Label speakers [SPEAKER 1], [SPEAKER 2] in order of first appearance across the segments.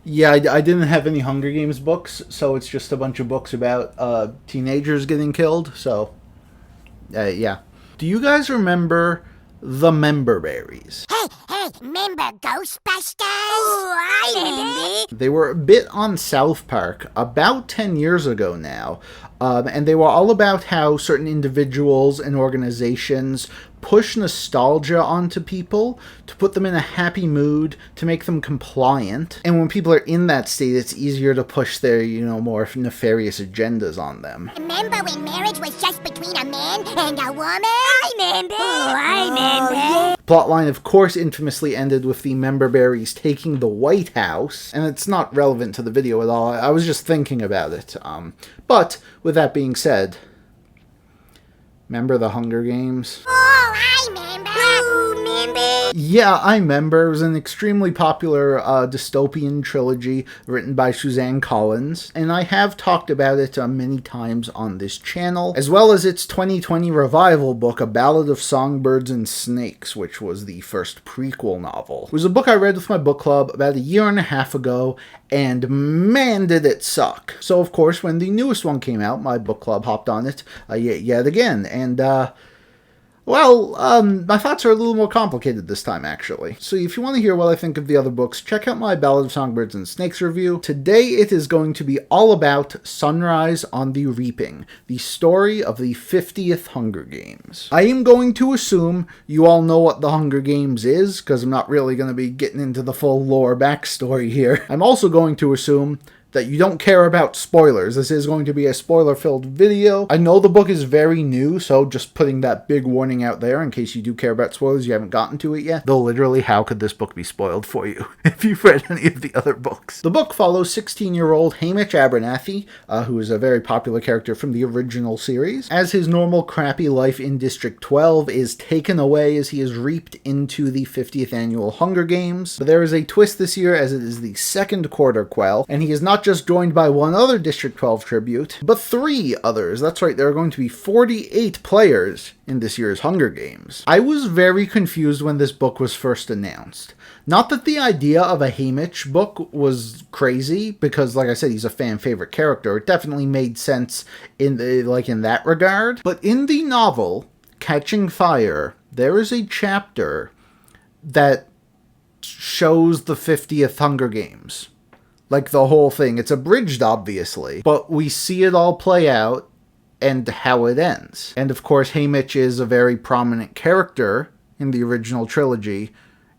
[SPEAKER 1] Yeah, I didn't have any Hunger Games books, so it's just a bunch of books about teenagers getting killed. So, yeah. Do you guys remember the member berries?
[SPEAKER 2] Hey, remember Ghostbusters? Oh, I remember.
[SPEAKER 1] They were a bit on South Park about 10 years ago now, and they were all about how certain individuals and organizations push nostalgia onto people to put them in a happy mood, to make them compliant. And when people are in that state, it's easier to push their, more nefarious agendas on them.
[SPEAKER 2] Remember when marriage was just between a man and a woman? I remember. Oh, I remember. Yeah.
[SPEAKER 1] Plotline, of course, infamously ended with the member berries taking the White House, and it's not relevant to the video at all. I was just thinking about it. But with that being said, remember the Hunger Games?
[SPEAKER 2] Oh, I remember. Oh, remember.
[SPEAKER 1] Yeah, I remember. It was an extremely popular dystopian trilogy written by Suzanne Collins, and I have talked about it many times on this channel, as well as its 2020 revival book, A Ballad of Songbirds and Snakes, which was the first prequel novel. It was a book I read with my book club about a year and a half ago, and man did it suck. So of course, when the newest one came out, my book club hopped on it yet again, and my thoughts are a little more complicated this time, actually. So if you want to hear what I think of the other books, check out my Ballad of Songbirds and Snakes review. Today it is going to be all about Sunrise on the Reaping, the story of the 50th Hunger Games. I am going to assume you all know what the Hunger Games is, because I'm not really going to be getting into the full lore backstory here. I'm also going to assume that you don't care about spoilers. This is going to be a spoiler-filled video. I know the book is very new, so just putting that big warning out there in case you do care about spoilers, you haven't gotten to it yet. Though literally, how could this book be spoiled for you if you've read any of the other books? The book follows 16-year-old Haymitch Abernathy, who is a very popular character from the original series, as his normal crappy life in District 12 is taken away as he is reaped into the 50th annual Hunger Games. But there is a twist this year, as it is the second quarter quell, and he is not just joined by one other District 12 tribute, but 3 others. That's right, there are going to be 48 players in this year's Hunger Games. I was very confused when this book was first announced. Not that the idea of a Haymitch book was crazy, because like I said, he's a fan favorite character. It definitely made sense in that regard. But in the novel, Catching Fire, there is a chapter that shows the 50th Hunger Games. Like the whole thing. It's abridged, obviously, but we see it all play out and how it ends. And of course, Haymitch is a very prominent character in the original trilogy,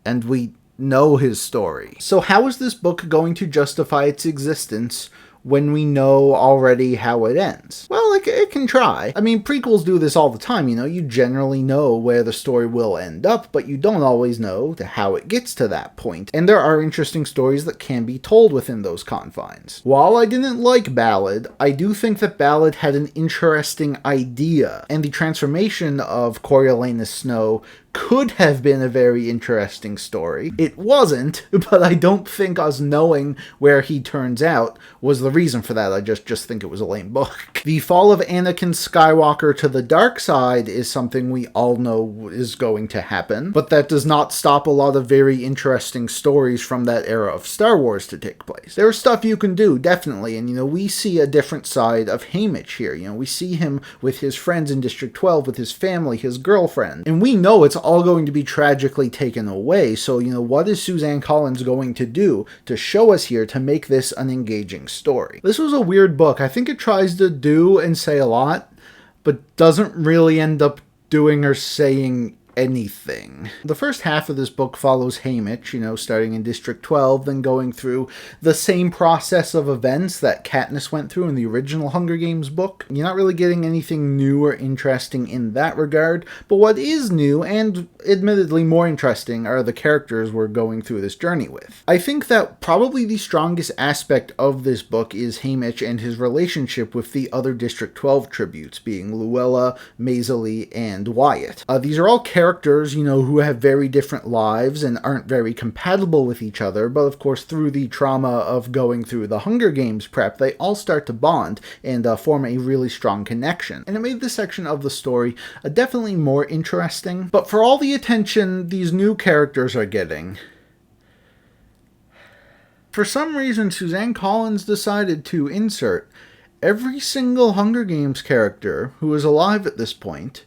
[SPEAKER 1] and we know his story. So how is this book going to justify its existence when we know already how it ends? Well, it can try. I mean, prequels do this all the time, you generally know where the story will end up, but you don't always know how it gets to that point. And there are interesting stories that can be told within those confines. While I didn't like Ballad, I do think that Ballad had an interesting idea, and the transformation of Coriolanus Snow could have been a very interesting story. It wasn't, but I don't think us knowing where he turns out was the reason for that. I just think it was a lame book. The fall of Anakin Skywalker to the dark side is something we all know is going to happen, but that does not stop a lot of very interesting stories from that era of Star Wars to take place. There's stuff you can do, definitely, and we see a different side of Haymitch here. We see him with his friends in District 12, with his family, his girlfriend, and we know it's all going to be tragically taken away. So, what is Suzanne Collins going to do to show us here to make this an engaging story? This was a weird book. I think it tries to do and say a lot, but doesn't really end up doing or saying anything. The first half of this book follows Haymitch, starting in District 12, then going through the same process of events that Katniss went through in the original Hunger Games book. You're not really getting anything new or interesting in that regard, but what is new, and admittedly more interesting, are the characters we're going through this journey with. I think that probably the strongest aspect of this book is Haymitch and his relationship with the other District 12 tributes, being Luella, Maisie, and Wyatt. These are all characters, who have very different lives and aren't very compatible with each other, but of course through the trauma of going through the Hunger Games prep, they all start to bond and form a really strong connection. And it made this section of the story definitely more interesting, but for all the attention these new characters are getting, For some reason, Suzanne Collins decided to insert every single Hunger Games character who is alive at this point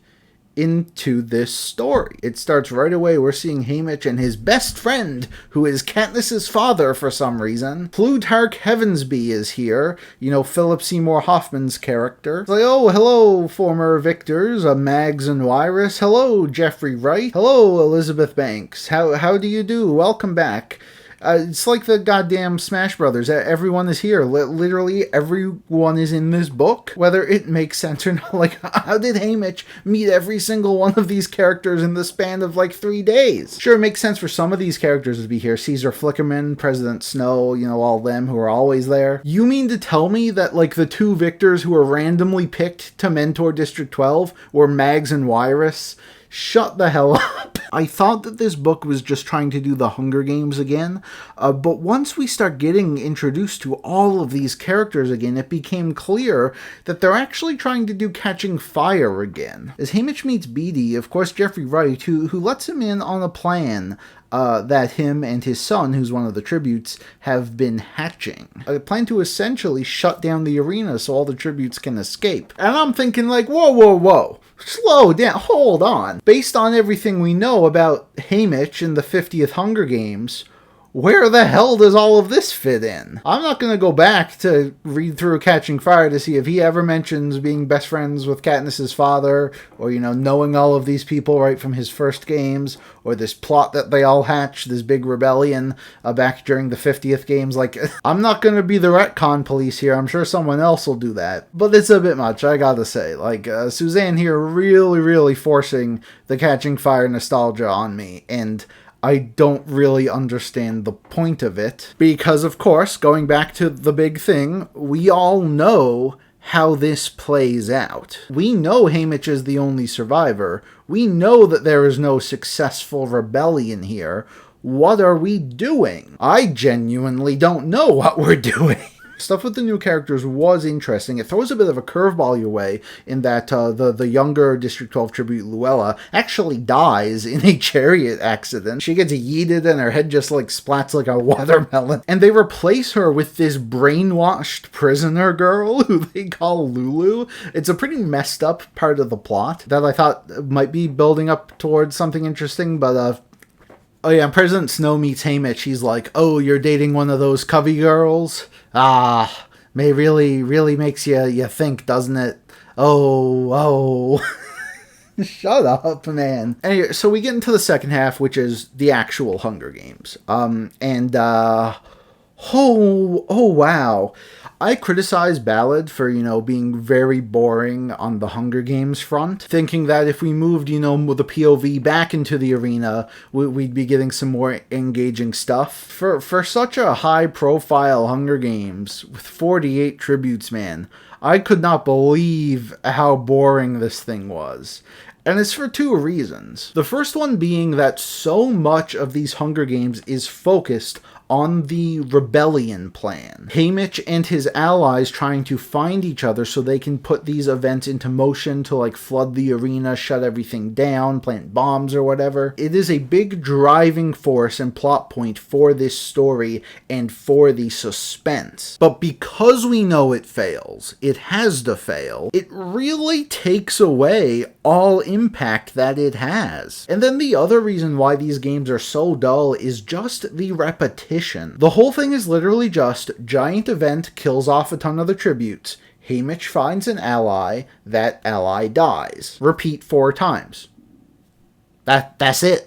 [SPEAKER 1] into this story. It starts right away. We're seeing Haymitch and his best friend, who is Katniss's father for some reason. Plutarch Heavensby is here, Philip Seymour Hoffman's character. It's like, oh, hello, former victors, Mags and Wyrus. Hello, Jeffrey Wright. Hello, Elizabeth Banks. How do you do? Welcome back. It's like the goddamn Smash Brothers. Everyone is here. Literally everyone is in this book, whether it makes sense or not. Like, how did Haymitch meet every single one of these characters in the span of 3 days? Sure, it makes sense for some of these characters to be here. Caesar Flickerman, President Snow, all them who are always there. You mean to tell me that, the 2 victors who were randomly picked to mentor District 12 were Mags and Wyrus? Shut the hell up. I thought that this book was just trying to do the Hunger Games again, but once we start getting introduced to all of these characters again, it became clear that they're actually trying to do Catching Fire again. As Haymitch meets Beatty, of course Jeffrey Wright, who lets him in on a plan that him and his son, who's one of the tributes, have been hatching. A plan to essentially shut down the arena so all the tributes can escape. And I'm thinking whoa. Slow down, hold on. Based on everything we know about Haymitch in the 50th Hunger Games, where the hell does all of this fit in? I'm not going to go back to read through Catching Fire to see if he ever mentions being best friends with Katniss's father, or, knowing all of these people right from his first games, or this plot that they all hatched, this big rebellion back during the 50th games. I'm not going to be the retcon police here. I'm sure someone else will do that. But it's a bit much, I gotta say. Suzanne here really, really forcing the Catching Fire nostalgia on me, and I don't really understand the point of it. Because, of course, going back to the big thing, we all know how this plays out. We know Haymitch is the only survivor. We know that there is no successful rebellion here. What are we doing? I genuinely don't know what we're doing. Stuff with the new characters was interesting. It throws a bit of a curveball your way in that the younger District 12 tribute, Luella, actually dies in a chariot accident. She gets yeeted and her head just splats like a watermelon. And they replace her with this brainwashed prisoner girl who they call Lulu. It's a pretty messed up part of the plot that I thought might be building up towards something interesting, but oh yeah, President Snow meets Haymitch. He's like, oh, you're dating one of those Covey girls? Ah, really makes you think, doesn't it? Oh. Shut up, man. Anyway, so we get into the second half, which is the actual Hunger Games. Oh wow. I criticize Ballad for, being very boring on the Hunger Games front, thinking that if we moved, the POV back into the arena, we'd be getting some more engaging stuff. For such a high-profile Hunger Games, with 48 tributes, man, I could not believe how boring this thing was. And it's for 2 reasons. The first one being that so much of these Hunger Games is focused on the rebellion plan. Haymitch and his allies trying to find each other so they can put these events into motion to flood the arena, shut everything down, plant bombs or whatever. It is a big driving force and plot point for this story and for the suspense. But because we know it fails, it has to fail, it really takes away all impact that it has. And then the other reason why these games are so dull is just the repetition. The whole thing is literally just giant event kills off a ton of the tributes. Haymitch finds an ally, that ally dies. Repeat 4 times. That's it.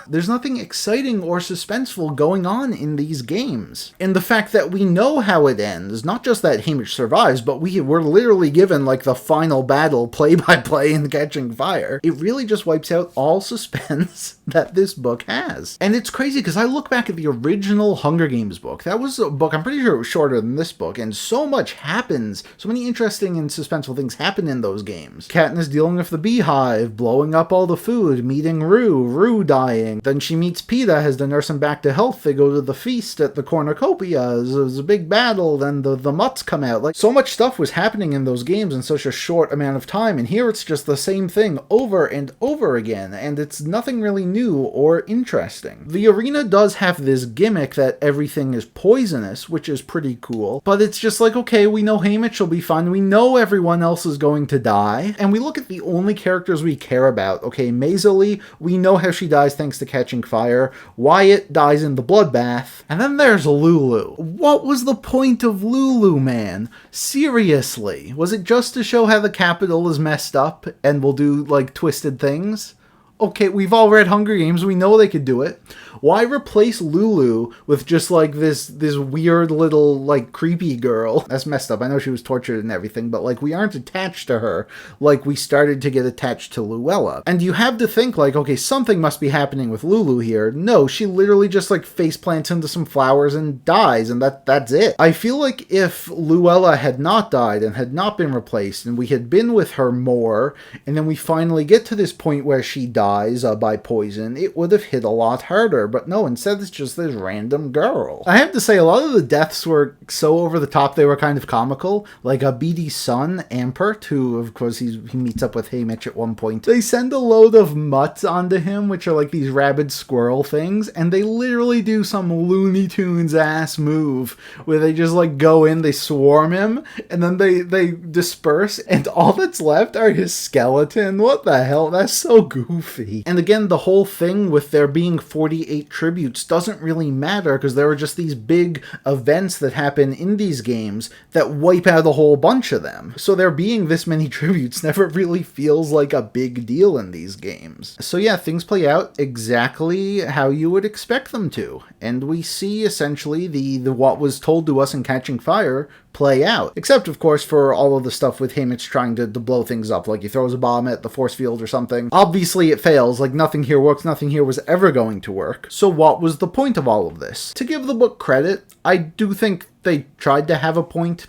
[SPEAKER 1] There's nothing exciting or suspenseful going on in these games. And the fact that we know how it ends, not just that Haymitch survives, but we're literally given the final battle play-by-play in Catching Fire, it really just wipes out all suspense that this book has. And it's crazy because I look back at the original Hunger Games book. That was a book, I'm pretty sure it was shorter than this book, and so much happens, so many interesting and suspenseful things happen in those games. Katniss dealing with the beehive, blowing up all the food, meeting seeing Rue dying. Then she meets PETA, has to nurse him back to health. They go to the feast at the cornucopia. There's a big battle. Then the mutts come out. Like, so much stuff was happening in those games in such a short amount of time, and here it's just the same thing over and over again, and it's nothing really new or interesting. The arena does have this gimmick that everything is poisonous, which is pretty cool, but it's just like, okay, we know Haymitch will be fun, we know everyone else is going to die, and we look at the only characters we care about. Okay, Maisily, we know how she dies thanks to catching fire. Wyatt dies in the bloodbath, and then there's Lulu. What was the point of Lulu, man? Seriously, was it just to show how the Capitol is messed up and will do, like, twisted things? Okay, we've all read Hunger Games, we know they could do it. Why replace Lulu with just, like, this weird little, like, creepy girl? That's messed up. I know she was tortured and everything, but, like, we aren't attached to her like we started to get attached to Luella. And you have to think, like, okay, something must be happening with Lulu here. No, she literally just, like, face plants into some flowers and dies, and that's it. I feel like if Luella had not died and had not been replaced, and we had been with her more, and then we finally get to this point where she dies by poison, it would have hit a lot harder. But no, instead it's just this random girl. I have to say, a lot of the deaths were so over the top, they were kind of comical. Like Beatty's son, Ampert, who of course he meets up with Haymitch at one point. They send a load of mutts onto him, which are like these rabid squirrel things, and they literally do some Looney Tunes ass move where they just like go in, they swarm him, and then they disperse, and all that's left are his skeleton. What the hell? That's so goofy. And again, the whole thing with there being 48 tributes doesn't really matter because there are just these big events that happen in these games that wipe out a whole bunch of them. So there being this many tributes never really feels like a big deal in these games. So yeah, things play out exactly how you would expect them to. And we see essentially the what was told to us in Catching Fire play out. Except, of course, for all of the stuff with Haymitch trying to blow things up. Like he throws a bomb at the force field or something. Obviously it fails. Like nothing here works. Nothing here was ever going to work. So what was the point of all of this? To give the book credit, I do think they tried to have a point.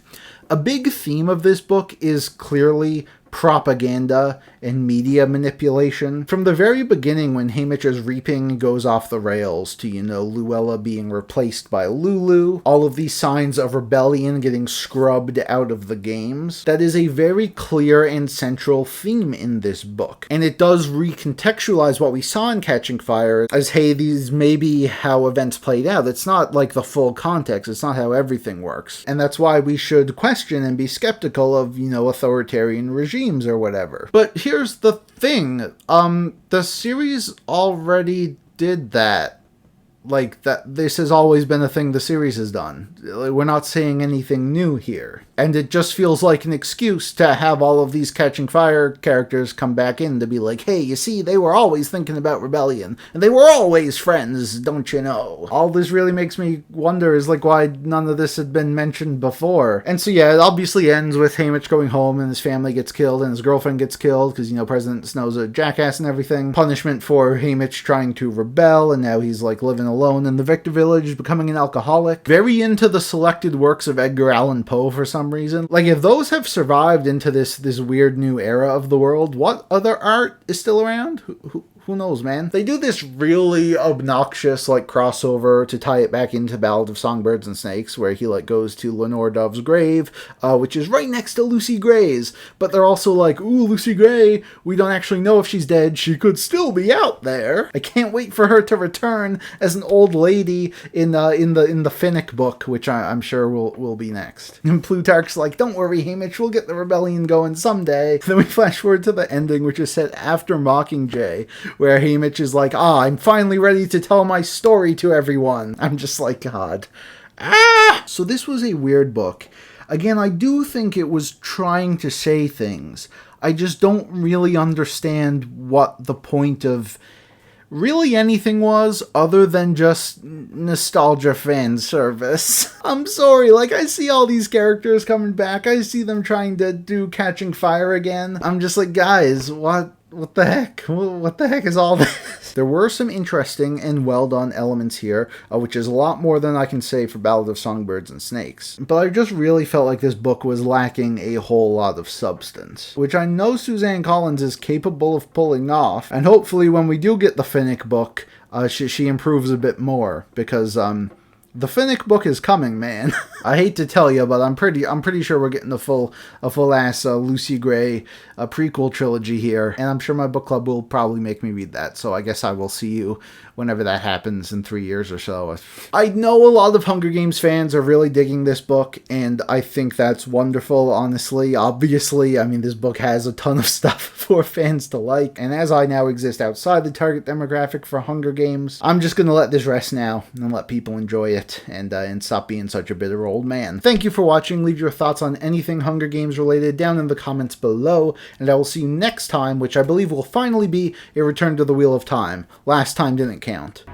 [SPEAKER 1] A big theme of this book is clearly propaganda and media manipulation. From the very beginning, when Haymitch's reaping goes off the rails to, Luella being replaced by Lulu, all of these signs of rebellion getting scrubbed out of the games, that is a very clear and central theme in this book. And it does recontextualize what we saw in Catching Fire as, hey, these may be how events played out. It's not like the full context. It's not how everything works. And that's why we should question and be skeptical of, authoritarian regimes or whatever. But here's the thing, the series already did that. Like, that this has always been a thing the series has done. We're not saying anything new here. And it just feels like an excuse to have all of these Catching Fire characters come back in to be like, hey, you see, they were always thinking about rebellion, and they were always friends, don't you know? All this really makes me wonder is, like, why none of this had been mentioned before. And so, yeah, it obviously ends with Haymitch going home, and his family gets killed, and his girlfriend gets killed, because, President Snow's a jackass and everything. Punishment for Haymitch trying to rebel, and now he's, like, living alone in the Victor Village, becoming an alcoholic. Very into the selected works of Edgar Allan Poe for some reason. Like, if those have survived into this weird new era of the world, what other art is still around? Who knows, man? They do this really obnoxious, like, crossover to tie it back into Ballad of Songbirds and Snakes, where he, like, goes to Lenore Dove's grave, which is right next to Lucy Gray's. But they're also like, ooh, Lucy Gray, we don't actually know if she's dead. She could still be out there. I can't wait for her to return as an old lady in the Finnick book, which I'm sure will be next. And Plutarch's like, don't worry, Haymitch, we'll get the rebellion going someday. Then we flash forward to the ending, which is set after Mockingjay, where Haymitch is like, I'm finally ready to tell my story to everyone. I'm just like, God. So this was a weird book. Again, I do think it was trying to say things. I just don't really understand what the point of really anything was other than just nostalgia fan service. I'm sorry, like, I see all these characters coming back. I see them trying to do Catching Fire again. I'm just like, guys, what What the heck? What the heck is all this? There were some interesting and well-done elements here, which is a lot more than I can say for Ballad of Songbirds and Snakes. But I just really felt like this book was lacking a whole lot of substance, which I know Suzanne Collins is capable of pulling off, and hopefully when we do get the Finnick book, she improves a bit more, because, the Finnick book is coming, man. I hate to tell you, but I'm pretty sure we're getting a full ass Lucy Gray prequel trilogy here, and I'm sure my book club will probably make me read that. So I guess I will see you whenever that happens in 3 years or so. I know a lot of Hunger Games fans are really digging this book, and I think that's wonderful, honestly. Obviously, I mean, this book has a ton of stuff for fans to like, and as I now exist outside the target demographic for Hunger Games, I'm just gonna let this rest now and let people enjoy it and stop being such a bitter old man. Thank you for watching. Leave your thoughts on anything Hunger Games related down in the comments below, and I will see you next time, which I believe will finally be a return to the Wheel of Time. Last time didn't count.